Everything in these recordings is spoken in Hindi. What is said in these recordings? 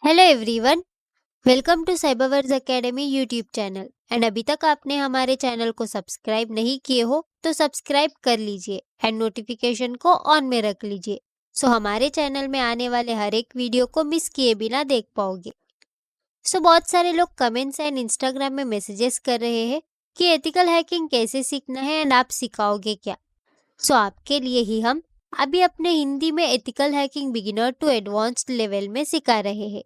Hello everyone, welcome to Cyberverse Academy YouTube channel. And अभी तक आपने हमारे चैनल को सब्सक्राइब नहीं किए हो तो सब्सक्राइब कर लीजिए एंड नोटिफिकेशन को ऑन में रख लीजिए, सो हमारे चैनल में आने वाले हर एक वीडियो को मिस किए बिना देख पाओगे। बहुत सारे लोग कमेंट्स एंड इंस्टाग्राम में मैसेजेस कर रहे हैं कि एथिकल हैकिंग कैसे सीखना है एंड आप सिखाओगे क्या। आपके लिए ही हम अभी अपने हिंदी में ethical hacking beginner to advanced level में सिखा रहे हैं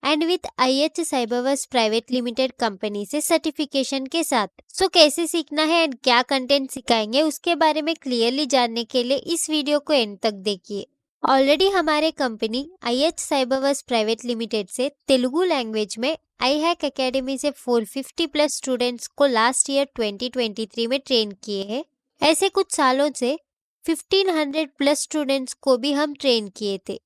and with IH Cyberverse private limited company से सर्टिफिकेशन के साथ। कैसे सीखना है एंड क्या कंटेंट सिखाएंगे उसके बारे में क्लियरली जानने के लिए इस वीडियो को एंड तक देखिए। ऑलरेडी हमारे company IH Cyberverse private limited से तेलुगु लैंग्वेज में iHack एकेडमी से 450 प्लस स्टूडेंट्स को लास्ट ईयर 2023 में ट्रेन किए हैं। ऐसे कुछ सालों से 1500 प्लस स्टूडेंट्स को भी हम ट्रेन किए थे।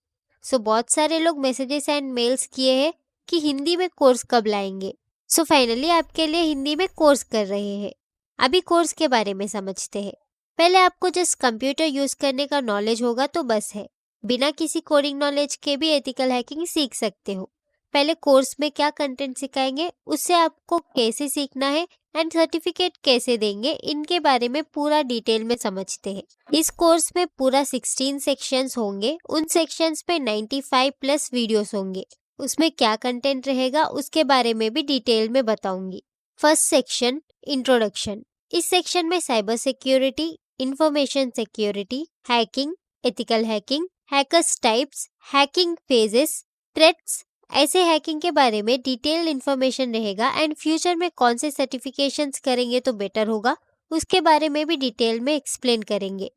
बहुत सारे लोग मैसेजेस एंड मेल्स किए हैं कि हिंदी में कोर्स कब लाएंगे। फाइनली आपके लिए हिंदी में कोर्स कर रहे हैं। अभी कोर्स के बारे में समझते हैं। पहले आपको जस्ट कंप्यूटर यूज करने का नॉलेज होगा तो बस है, बिना किसी कोडिंग नॉलेज के भी एथिकल हैकिंग सीख सकते हो। पहले कोर्स में क्या कंटेंट सिखाएंगे, उससे आपको कैसे सीखना है एंड सर्टिफिकेट कैसे देंगे, इनके बारे में पूरा डिटेल में समझते हैं। इस कोर्स में पूरा 16 सेक्शंस होंगे। उन सेक्शंस पे 95 प्लस वीडियोस होंगे। उसमें क्या कंटेंट रहेगा उसके बारे में भी डिटेल में बताऊंगी। First section, introduction. इस सेक्शन में cyber security, information security, hacking, ethical hacking, hackers types, hacking phases, threats, ऐसे हैकिंग के बारे में डिटेल इन्फॉर्मेशन रहेगा एंड फ्यूचर में कौन से सर्टिफिकेशंस करेंगे तो बेटर होगा उसके बारे में भी डिटेल में एक्सप्लेन करेंगे।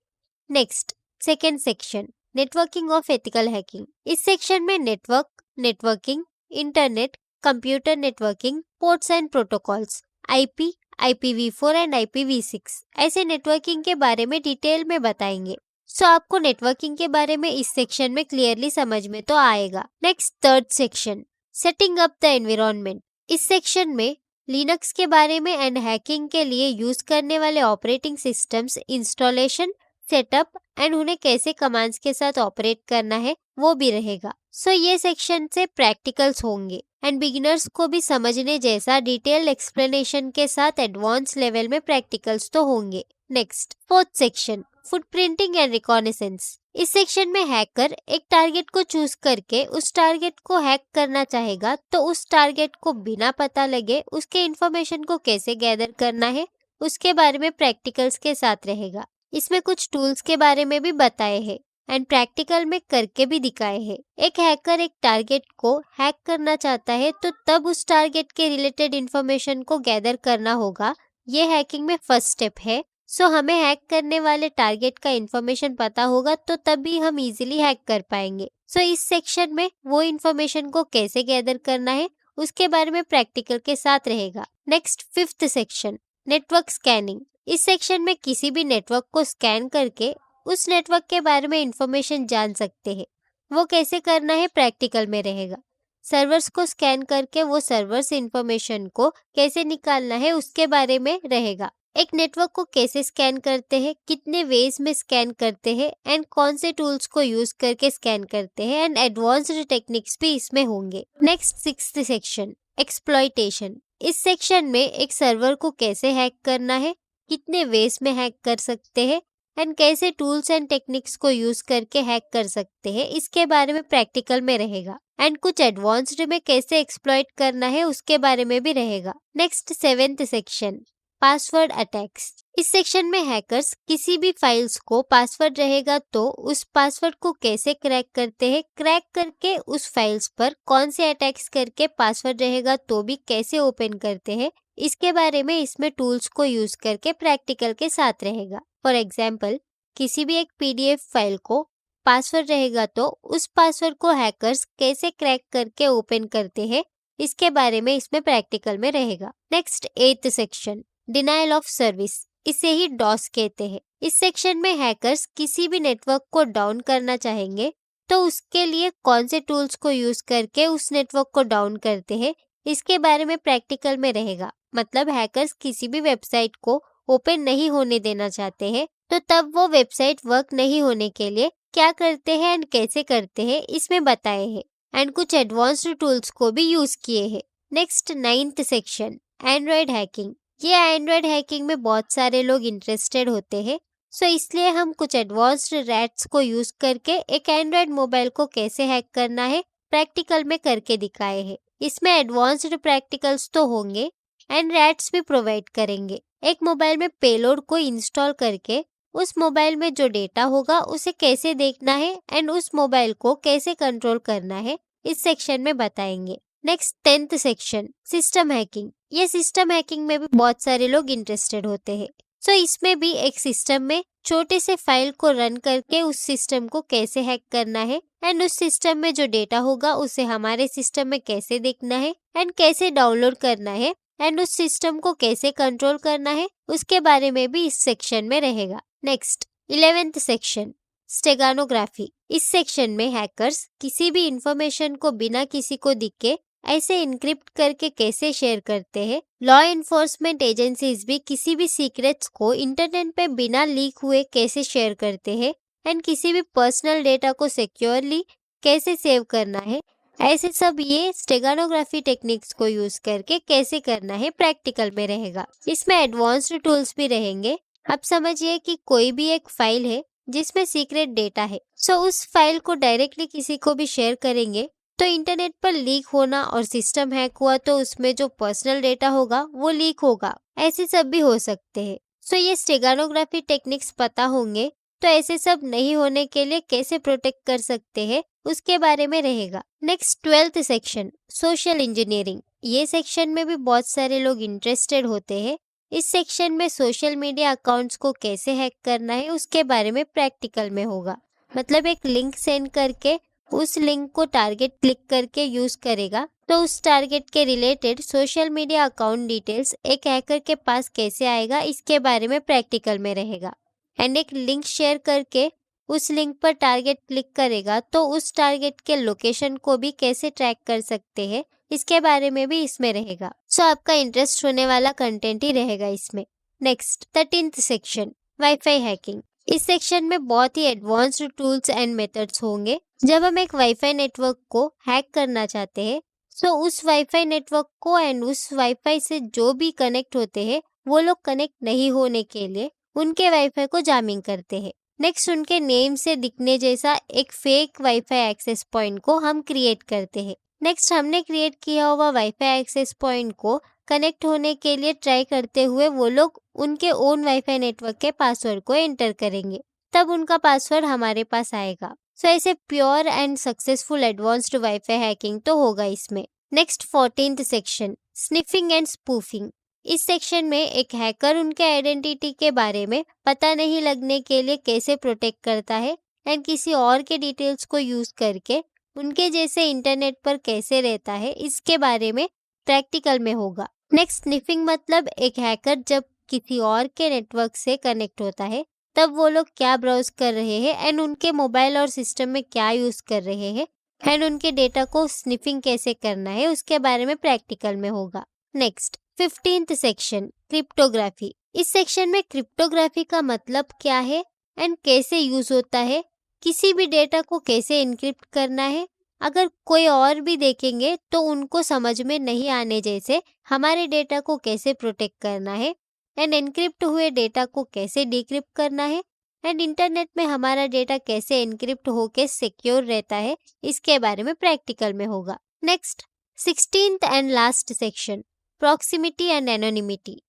Next, second section, networking of ethical hacking. इस सेक्शन में networking, internet, computer networking, ports and protocols, IP, IPv4 and IPv6 ऐसे नेटवर्किंग के बारे में डिटेल में बताएंगे। आपको नेटवर्किंग के बारे में इस सेक्शन में क्लियरली समझ में तो आएगा। Next, third section, setting up the environment. इस सेक्शन में लिनक्स के बारे में एंड हैकिंग के लिए यूज करने वाले operating systems installation, setup and उन्हें कैसे कमांड्स के साथ ऑपरेट करना है वो भी रहेगा। ये सेक्शन से प्रैक्टिकल्स होंगे एंड बिगिनर्स को भी समझने जैसा डिटेल एक्सप्लेनेशन के साथ एडवांस लेवल में प्रैक्टिकल्स तो होंगे। Next, fourth section, footprinting and reconnaissance. इस सेक्शन में हैकर एक टारगेट को चूज करके उस टारगेट को हैक करना चाहेगा तो उस टारगेट को बिना पता लगे उसके इंफॉर्मेशन को कैसे गैदर करना है उसके बारे में प्रैक्टिकल्स के साथ रहेगा। इसमें कुछ टूल्स के बारे में भी बताए हैं एंड प्रैक्टिकल में करके भी दिखाए हैं। एक हैकर एक टारगेट को हैक करना चाहता है तो तब उस टारगेट के रिलेटेड इंफॉर्मेशन को गैदर करना होगा। ये हैकिंग में फर्स्ट स्टेप है। हमें हैक करने वाले टारगेट का इंफॉर्मेशन पता होगा तो तभी हम इजीली हैक कर पाएंगे। इस सेक्शन में वो इंफॉर्मेशन को कैसे गैदर करना है उसके बारे में प्रैक्टिकल के साथ रहेगा। Next, fifth section, network scanning. इस सेक्शन में किसी भी नेटवर्क को स्कैन करके उस नेटवर्क के बारे में इंफॉर्मेशन जान सकते हैं। वो कैसे करना है प्रैक्टिकल में रहेगा। सर्वर्स को स्कैन करके वो सर्वर्स इंफॉर्मेशन को कैसे निकालना है उसके बारे में रहेगा। एक नेटवर्क को कैसे स्कैन करते हैं, कितने वेज में स्कैन करते हैं एंड कौन से टूल्स को यूज करके स्कैन करते हैं एंड एडवांस्ड टेक्निक्स भी इसमें होंगे। Next, sixth section, exploitation. इस सेक्शन में एक सर्वर को कैसे हैक करना है, कितने वेज में हैक कर सकते हैं एंड कैसे टूल्स एंड टेक्निक्स को यूज करके हैक कर सकते हैं इसके बारे में प्रैक्टिकल में रहेगा एंड कुछ एडवांस्ड में कैसे एक्सप्लॉइट करना है उसके बारे में भी रहेगा। Next, seventh section, password attacks. इस सेक्शन में हैकर्स किसी भी फाइल्स को पासवर्ड रहेगा तो उस पासवर्ड को कैसे क्रैक करते हैं, क्रैक करके उस फाइल्स पर कौन से अटैक्स करके पासवर्ड रहेगा तो भी कैसे ओपन करते हैं इसके बारे में इसमें टूल्स को यूज करके प्रैक्टिकल के साथ रहेगा। फॉर एग्जाम्पल, किसी भी एक PDF फाइल को पासवर्ड रहेगा तो उस पासवर्ड को हैकर्स कैसे क्रैक करके ओपन करते हैं इसके बारे में इसमें प्रैक्टिकल में रहेगा। नेक्स्ट, एथ सेक्शन, डिनायल ऑफ सर्विस। इसे ही डॉस कहते हैं। इस सेक्शन में हैकर्स किसी भी नेटवर्क को डाउन करना चाहेंगे तो उसके लिए कौन से टूल्स को यूज करके उस नेटवर्क को डाउन करते हैं इसके बारे में प्रैक्टिकल में रहेगा। मतलब हैकर्स किसी भी वेबसाइट को ओपन नहीं होने देना चाहते हैं तो तब वो वेबसाइट वर्क नहीं होने के लिए क्या करते हैं एंड कैसे करते हैं इसमें बताए हैं। एंड कुछ एडवांस्ड टूल्स को भी यूज किए हैं। Next 9th section, Android hacking. ये एंड्रॉयड हैकिंग में बहुत सारे लोग इंटरेस्टेड होते हैं, सो इसलिए हम कुछ एडवांस्ड रैट्स को यूज करके एक एंड्रॉयड मोबाइल को कैसे हैक करना है प्रैक्टिकल में करके दिखाए हैं। इसमें एडवांस्ड प्रैक्टिकल्स तो होंगे एंड रैट्स भी प्रोवाइड करेंगे। एक मोबाइल में पेलोड को इंस्टॉल करके उस मोबाइल में जो डेटा होगा उसे कैसे देखना है एंड उस मोबाइल को कैसे कंट्रोल करना है, इस सेक्शन में बताएंगे। Next 10th section, system hacking. ये सिस्टम हैकिंग में भी बहुत सारे लोग इंटरेस्टेड होते हैं, सो इसमें भी एक सिस्टम में छोटे से फाइल को रन करके उस सिस्टम को कैसे हैक करना है एंड उस सिस्टम में जो डेटा होगा उसे हमारे सिस्टम में कैसे देखना है एंड कैसे डाउनलोड करना है एंड उस सिस्टम को कैसे कंट्रोल करना है, उसके बारे में भी इस सेक्शन में रहेगा। Next 11th section, steganography. इस सेक्शन में हैकर्स किसी भी इंफॉर्मेशन को बिना किसी को दिखे ऐसे इनक्रिप्ट करके कैसे शेयर करते हैं। लॉ एनफोर्समेंट एजेंसीज भी किसी भी सीक्रेट्स को इंटरनेट पे बिना लीक हुए कैसे शेयर करते हैं एंड किसी भी पर्सनल डेटा को सिक्योरली कैसे सेव करना है, ऐसे सब ये स्टेगानोग्राफी टेक्निक्स को यूज करके कैसे करना है प्रैक्टिकल में रहेगा। इसमें एडवांस्ड टूल्स भी रहेंगे। अब समझिए कि कोई भी एक फाइल है जिसमें सीक्रेट डेटा है, सो उस फाइल को डायरेक्टली किसी को भी शेयर करेंगे तो इंटरनेट पर लीक होना और सिस्टम हैक हुआ तो उसमें जो पर्सनल डेटा होगा वो लीक होगा, ऐसे सब भी हो सकते हैं। सो ये स्टेगानोग्राफी टेक्निक्स पता होंगे तो ऐसे सब नहीं होने के लिए कैसे प्रोटेक्ट कर सकते हैं उसके बारे में रहेगा। Next 12th section, social engineering. ये सेक्शन में भी बहुत सारे लोग इंटरेस्टेड होते हैं। इस सेक्शन में सोशल मीडिया अकाउंट्स को कैसे हैक करना है उसके बारे में प्रैक्टिकल में होगा। मतलब एक लिंक सेंड करके उस लिंक को टारगेट क्लिक करके यूज करेगा तो उस टारगेट के related social media account details एक हैकर के पास कैसे आएगा, इसके बारे में प्रैक्टिकल में रहेगा। एंड एक लिंक शेयर करके उस लिंक पर टारगेट क्लिक करेगा तो उस टारगेट के लोकेशन को भी कैसे ट्रैक कर सकते हैं, इसके बारे में भी इसमें रहेगा। सो आपका इंटरेस्ट होने वाला कंटेंट ही रहेगा इसमें। Next 13th section, wifi hacking. इस सेक्शन में बहुत ही एडवांस्ड टूल्स एंड मेथड्स होंगे। जब हम एक वाईफाई नेटवर्क को हैक करना चाहते हैं तो उस वाईफाई नेटवर्क को एंड उस वाईफाई से जो भी कनेक्ट होते हैं वो लोग कनेक्ट नहीं होने के लिए उनके वाईफाई को जामिंग करते हैं। नेक्स्ट उनके नेम से दिखने जैसा एक फेक वाईफाई एक्सेस पॉइंट को हम क्रिएट करते हैं। नेक्स्ट हमने क्रिएट किया हुआ वाईफाई एक्सेस पॉइंट को कनेक्ट होने के लिए ट्राई करते हुए वो लोग उनके ओन वाईफाई नेटवर्क के पासवर्ड को एंटर करेंगे, तब उनका पासवर्ड हमारे पास आएगा। सो ऐसे pure and successful advanced wifi hacking तो होगा इसमें। Next 14th section, sniffing and spoofing. इस सेक्शन में एक हैकर उनके आइडेंटिटी के बारे में पता नहीं लगने के लिए कैसे प्रोटेक्ट करता है एंड किसी और के डिटेल्स को यूज करके उनके जैसे इंटरनेट पर कैसे रहता है, इसके बारे में प्रैक्टिकल में होगा। नेक्स्ट स्निफिंग मतलब एक हैकर जब किसी और के नेटवर्क से कनेक्ट होता है तब वो लोग क्या ब्राउज कर रहे हैं एंड उनके मोबाइल और सिस्टम में क्या यूज कर रहे हैं एंड उनके डेटा को स्निफिंग कैसे करना है उसके बारे में प्रैक्टिकल में होगा। Next 15th section, cryptography. इस सेक्शन में क्रिप्टोग्राफी का मतलब क्या है एंड कैसे यूज होता है, किसी भी डेटा को कैसे इनक्रिप्ट करना है, अगर कोई और भी देखेंगे तो उनको समझ में नहीं आने जैसे हमारे डेटा को कैसे प्रोटेक्ट करना है एंड एनक्रिप्ट हुए डेटा को कैसे डिक्रिप्ट करना है एंड इंटरनेट में हमारा डेटा कैसे एनक्रिप्ट होके सिक्योर रहता है, इसके बारे में प्रैक्टिकल में होगा। Next 16th and last section, proximity and anonymity.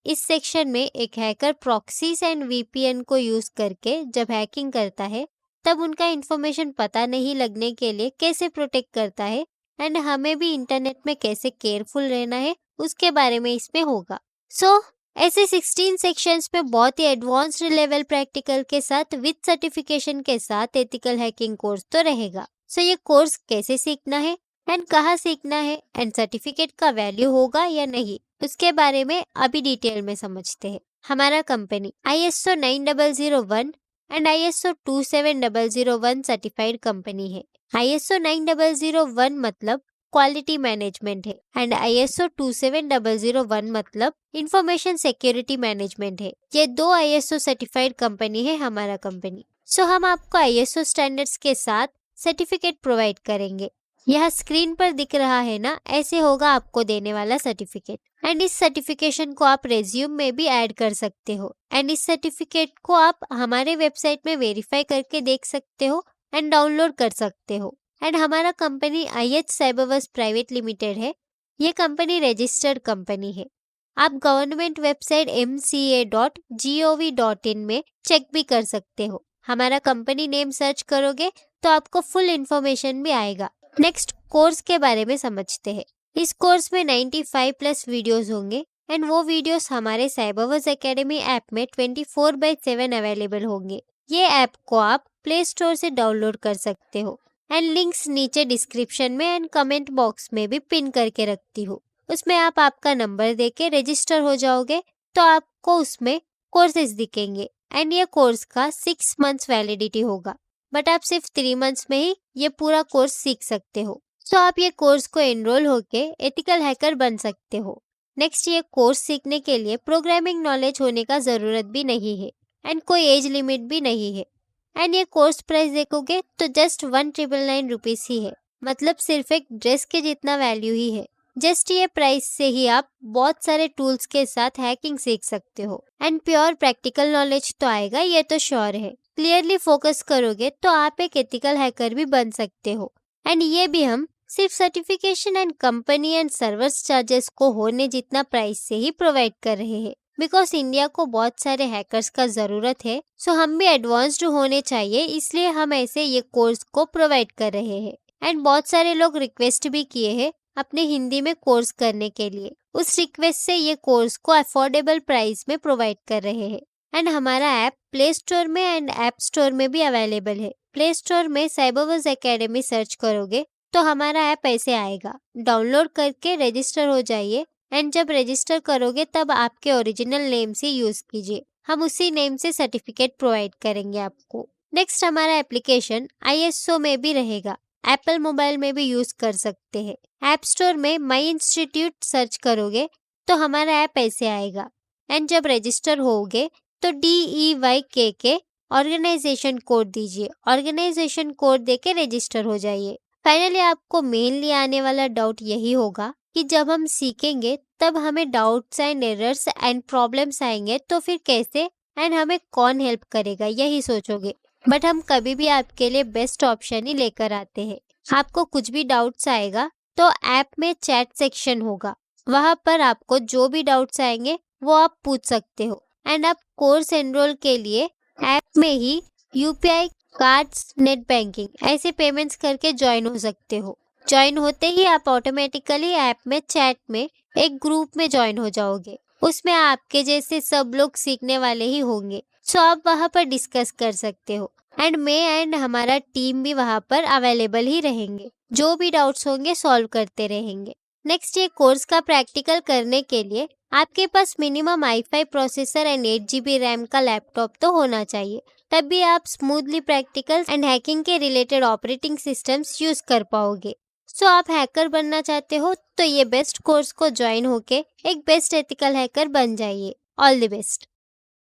इस सेक्शन में एक हैकर प्रॉक्सीज एंड वीपीएन को यूज करके जब हैकिंग करता है तब उनका इंफॉर्मेशन पता नहीं लगने के लिए कैसे प्रोटेक्ट करता है एंड हमें भी इंटरनेट में कैसे केयरफुल रहना है उसके बारे में इसमें होगा। सो ऐसे 16 सेक्शंस में बहुत ही एडवांस्ड लेवल प्रैक्टिकल के साथ विद सर्टिफिकेशन के साथ एथिकल हैकिंग कोर्स तो रहेगा। सो ये कोर्स कैसे सीखना है एंड कहाँ सीखना है एंड सर्टिफिकेट का वैल्यू होगा या नहीं, उसके बारे में अभी डिटेल में समझते हैं। हमारा company ISO 9001 and ISO 27001 certified company है। ISO 9001 मतलब क्वालिटी मैनेजमेंट है एंड ISO 27001 मतलब इंफॉर्मेशन सिक्योरिटी मैनेजमेंट है। ये दो ISO सर्टिफाइड कंपनी है हमारा कंपनी। सो हम आपको ISO स्टैंडर्ड्स के साथ सर्टिफिकेट प्रोवाइड करेंगे। यह स्क्रीन पर दिख रहा है ना, ऐसे होगा आपको देने वाला सर्टिफिकेट। एंड इस सर्टिफिकेशन को आप रेज्यूम में भी ऐड कर सकते हो। एंड इस सर्टिफिकेट को आप हमारे वेबसाइट में वेरीफाई करके देख सकते हो एंड डाउनलोड कर सकते हो। एंड हमारा company IH Cyberverse private limited है। ये कंपनी रजिस्टर्ड कंपनी है। आप गवर्नमेंट वेबसाइट mca.gov.in में चेक भी कर सकते हो। हमारा कंपनी नेम सर्च करोगे तो आपको फुल इंफॉर्मेशन भी आएगा। नेक्स्ट कोर्स के बारे में समझते हैं। इस कोर्स में 95+ वीडियोस होंगे एंड वो वीडियोस हमारे साइबरवर्स एकेडमी ऐप में 24/7 अवेलेबल होंगे। ये ऐप को आप प्ले स्टोर से डाउनलोड कर सकते हो एंड लिंक्स नीचे डिस्क्रिप्शन में एंड कमेंट बॉक्स में भी पिन करके रखती हूँ। उसमें आप आपका नंबर देके रजिस्टर हो जाओगे तो आपको उसमें कोर्सेज दिखेंगे एंड ये कोर्स का 6 मंथ्स वैलिडिटी होगा, बट आप सिर्फ 3 मंथ्स में ही ये पूरा कोर्स सीख सकते हो। सो आप ये कोर्स को एनरोल होके एथिकल हैकर बन सकते हो। नेक्स्ट, ये कोर्स सीखने के लिए प्रोग्रामिंग नॉलेज होने का जरूरत भी नहीं है एंड कोई एज लिमिट भी नहीं है। एंड ये कोर्स प्राइस देखोगे तो जस्ट 1999 रुपीज ही है, मतलब सिर्फ एक ड्रेस के जितना वैल्यू ही है। जस्ट ये प्राइस से ही आप बहुत सारे टूल्स के साथ हैकिंग सीख सकते हो एंड प्योर प्रैक्टिकल नॉलेज तो आएगा, ये तो श्योर है। क्लियरली फोकस करोगे तो आप एक एथिकल हैकर भी बन सकते हो। एंड ये भी हम सिर्फ certification and company and servers charges को होने जितना प्राइस से ही प्रोवाइड कर रहे हैं, बिकॉज इंडिया को बहुत सारे हैकर्स का जरूरत है। सो हम भी एडवांस्ड होने चाहिए, इसलिए हम ऐसे ये कोर्स को प्रोवाइड कर रहे हैं। एंड बहुत सारे लोग रिक्वेस्ट भी किए हैं अपने हिंदी में कोर्स करने के लिए। उस रिक्वेस्ट से ये कोर्स को अफोर्डेबल प्राइस में प्रोवाइड कर रहे हैं। एंड हमारा ऐप प्ले स्टोर में एंड ऐप स्टोर में भी अवेलेबल है। प्ले स्टोर में साइबरवर्स एकेडमी सर्च करोगे तो हमारा ऐप ऐसे आएगा। डाउनलोड करके रजिस्टर हो जाइए एंड जब रजिस्टर करोगे तब आपके ओरिजिनल नेम से यूज कीजिए, हम उसी नेम से सर्टिफिकेट प्रोवाइड करेंगे आपको। नेक्स्ट, हमारा एप्लीकेशन ISO में भी रहेगा, एप्पल मोबाइल में भी यूज कर सकते हैं। ऐप स्टोर में माई इंस्टीट्यूट सर्च करोगे तो हमारा ऐप ऐसे आएगा एंड जब रजिस्टर होगे तो DEYKK ऑर्गेनाइजेशन कोड दीजिए। ऑर्गेनाइजेशन कोड देके रजिस्टर हो जाइए। फाइनली आपको मेनली आने वाला डाउट यही होगा कि जब हम सीखेंगे तब हमें doubts and errors and problems आएंगे तो फिर कैसे एंड हमें कौन हेल्प करेगा, यही सोचोगे। बट हम कभी भी आपके लिए बेस्ट ऑप्शन ही लेकर आते हैं। आपको कुछ भी डाउट्स आएगा तो ऐप में चैट सेक्शन होगा, वहां पर आपको जो भी डाउट्स आएंगे वो आप पूछ सकते हो। एंड आप कोर्स एनरोल के लिए ऐप में ही UPI, कार्ड्स, नेट बैंकिंग ऐसे पेमेंट्स करके ज्वाइन हो सकते हो। ज्वाइन होते ही आप ऑटोमेटिकली ऐप में चैट में एक ग्रुप में ज्वाइन हो जाओगे। उसमें आपके जैसे सब लोग सीखने वाले ही होंगे, सो आप वहां पर डिस्कस कर सकते हो। एंड मैं एंड हमारा टीम भी वहां पर अवेलेबल ही रहेंगे, जो भी डाउट्स होंगे सॉल्व करते रहेंगे। नेक्स्ट, ये कोर्स का प्रैक्टिकल करने के लिए आपके पास minimum i5 processor and 8GB RAM का लैपटॉप तो होना चाहिए, तब भी आप स्मूथली प्रैक्टिकल एंड हैकिंग के रिलेटेड ऑपरेटिंग सिस्टम्स यूज कर पाओगे। सो आप हैकर बनना चाहते हो तो ये बेस्ट कोर्स को ज्वाइन होके एक बेस्ट एथिकल हैकर बन जाइए। All the best.